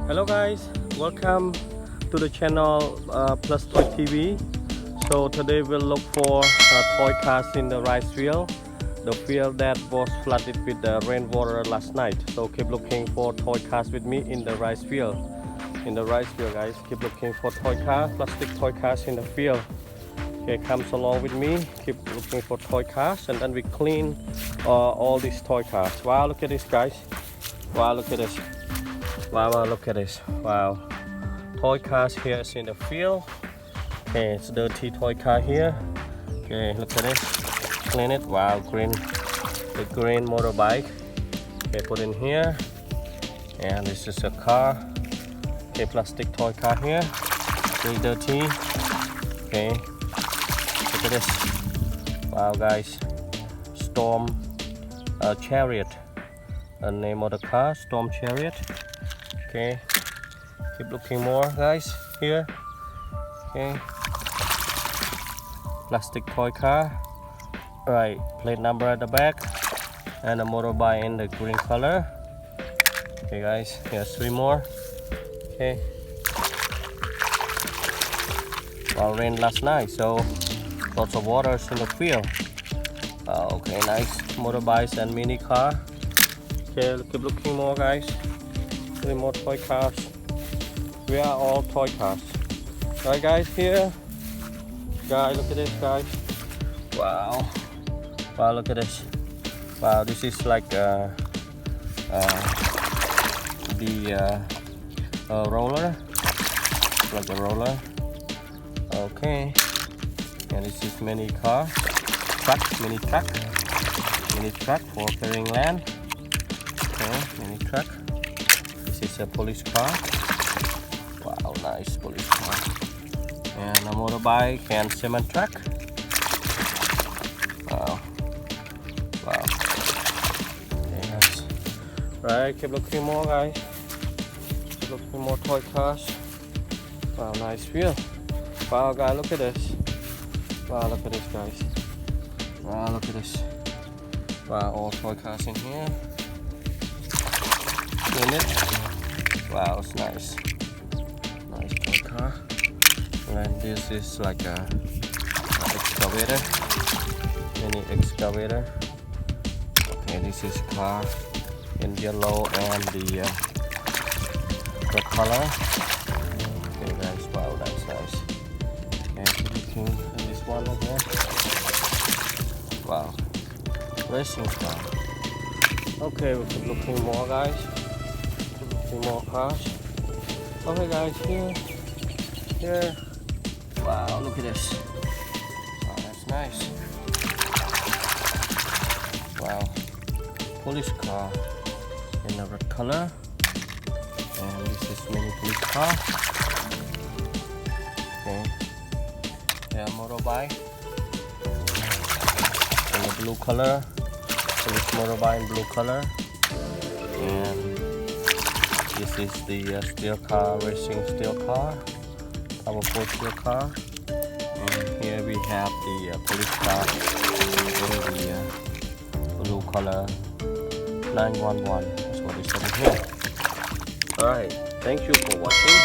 Hello guys, welcome to the channel Plus Toy TV. So today we'll look for toy cars in the rice field, the field that was flooded with the rainwater last night. So keep looking for toy cars with me in the rice field. In the rice field, guys, keep looking for toy cars, plastic toy cars in the field. Okay, comes along with me. Keep looking for toy cars, and then we clean all these toy cars. Wow, look at this, guys. Wow, look at this. Wow, look at this. Wow, toy cars here is in the field. Okay, it's dirty toy car here. Okay, look at this. Clean it. Wow, the green motorbike. Okay, put in here. And this is a car. Okay, plastic toy car here. Really dirty. Okay, look at this. Wow, guys. Storm Chariot. The name of the car, Storm Chariot. Okay, keep looking more, guys, here. Okay, plastic toy car. Right, plate number at the back, and a motorbike in the green color. Okay, guys, here's 3 more. Okay, well, rain last night, so lots of water in the field. Okay, nice motorbikes and mini car. Okay, keep looking more, guys. 3 more toy cars. We are all toy cars. Right, guys, here. Guys, look at this, guys. Wow. Wow, look at this. Wow, this is like the roller. Like a roller. Okay. And this is mini car. Mini truck for carrying land. Okay, mini truck. This is a police car. Wow, nice police car. And a motorbike and cement truck. Wow. Okay, nice. Right, keep looking more, guys. Keep looking more toy cars. Wow, nice view. Wow, guys, look at this. Wow, look at this, guys. Wow, look at this. Wow, all toy cars in here. In it. Wow, it's nice. Nice toy car. And this is like a excavator. Mini excavator. Okay, this is car in yellow and the red color. Okay, guys. Wow, that's nice. Okay, keep looking at this one again. Wow, racing car. Okay, we keep looking more, guys. More cars. Okay, guys, here. Wow, look at this. Wow, that's nice. Wow, police car in the red color, and this is mini police car. Okay, yeah, motorbike in the blue color. Police motorbike in blue color, and this is the steel car, racing steel car, powerful steel car. And here we have the police car in the blue color, 911. That's what it said in here. Alright, thank you for watching.